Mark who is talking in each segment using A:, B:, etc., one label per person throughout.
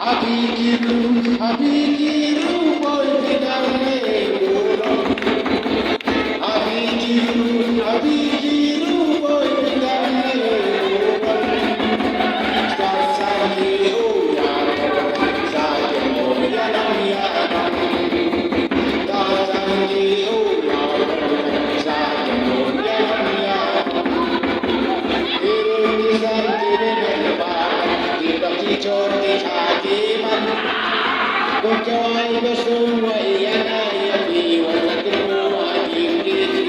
A: Habikiru, boy, bidane, Habikiru, boy, bidane, Star Saki, oh, ya, Saki, oh, ya, ya, Star Saki, oh, ya, Saki, oh, ya, ya, Iru, Nisan, Tiri, Melba, Tiba, Tichor, Tihakiman, Kujoy, Kusumwa, Iyana, Iyati, Wasakru, Adim, Kiri,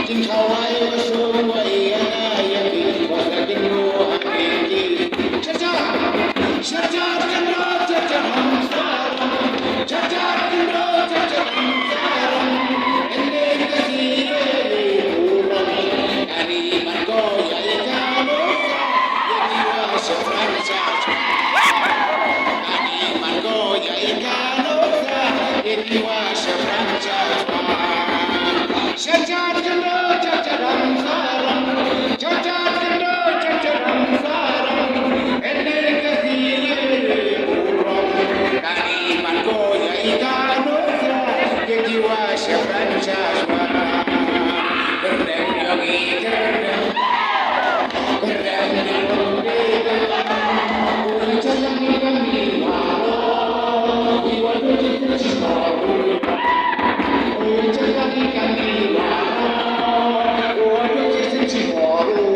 A: Jinghawai, Kusumwa, Iyana, Iyati, Wasakru, Adim, Kiri. Chacha! Chacha, Kendo, Chacha, Hamsaram. Chacha, Kendo, Chacha, Hamsaram. Ende, Kasire, Puram. Kari, Margo, Yaikano, Yaki, Wasa, Franchas. Kari, Margo, Yaikano, Yaki, Wasa, Franchas. Chacha, Kendo, Chacha, Hamsaram. Chacha, Kendo, Chacha, Hamsaram. Ende, Kasire, Puram. Kari, Margo, Yaikano, Yaki, Wasa, Franchas. Kerdem, Yogi, Kerdem. Kerdem, Yogi, Kerdem. Uri, Chacha, Kami, Walo. Iwa, Tuji, Tuji, Walo. Uri, Chacha, Kami, Walo. Iwa, Tuji, Tuji, Walo.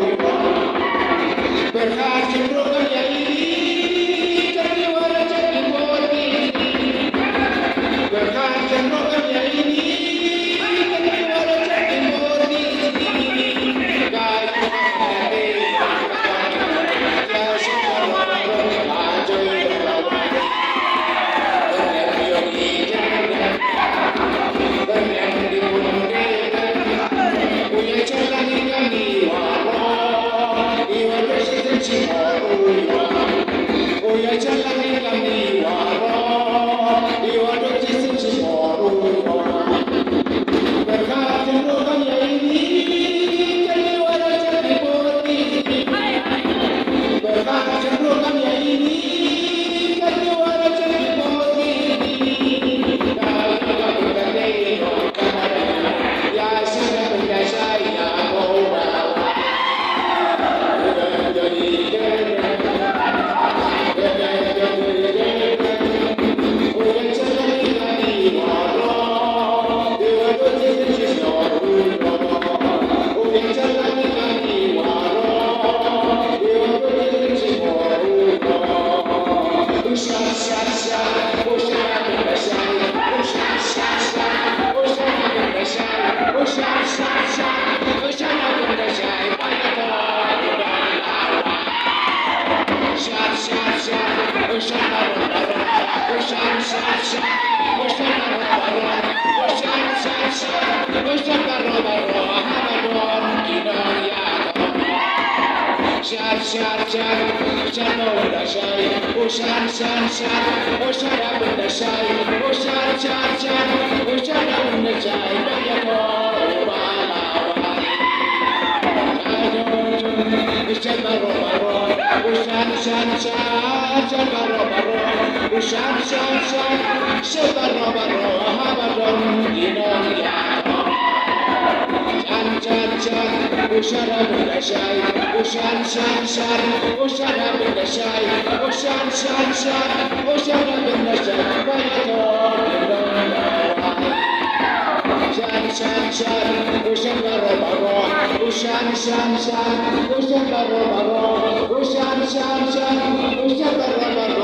A: Berkat cenderung yai, jadi wara jadi bodi. Berkat cenderung yai, jadi wara jadi bodi. Gaya hati, gaya semua ajoy lawan. Berem yogi jendem, berem di bunde, punya celani kami walo. Iwa dosi cimoro, punya celani kami walo. Iwa dosi cimoro. Berkat cenderung yai, jadi wara jadi bodi. Berkat cenderung yai, jadi wara jadi bodi. Kalau kita tengok kemana, ya sudah benda saya mau bawa. Jadi punya celani kami walo. Iwa dosi cimoro. Punya celani kami walo. Iwa dosi cimoro. Usah, usah, usah, usah benda saya. Usah, usah, usah, usah benda saya. Usah, usah, usah, usah benda saya. Banyak orang lawan. Usah, usah, usah, usah baru-baru. Usah, usah, usah, usah baru-baru. Usah, usah, usah, usah baru-baru. Hamadon, Kinong, Yaton. Syar, syar, syar, syar benda saya. Usah, syar, syar, usah benda saya. Usah, syar, syar, usah benda saya. Banyak orang lawan. Usah baru-baru. Usah, syar, syar, syar baru-baru. Usah, syar, syar, syar baru-baru. Hamadon, Kinong, Yaton. Chan, chan, usah benda saya. Usah, syar, syar, usah benda saya. Usah, syar, syar, usah benda saya. Banyak orang lawan. Chan, chan, chan, usah baru-baru. Usah, syar, syar, usah baru-baru. Usah, syar, syar, usah baru-baru.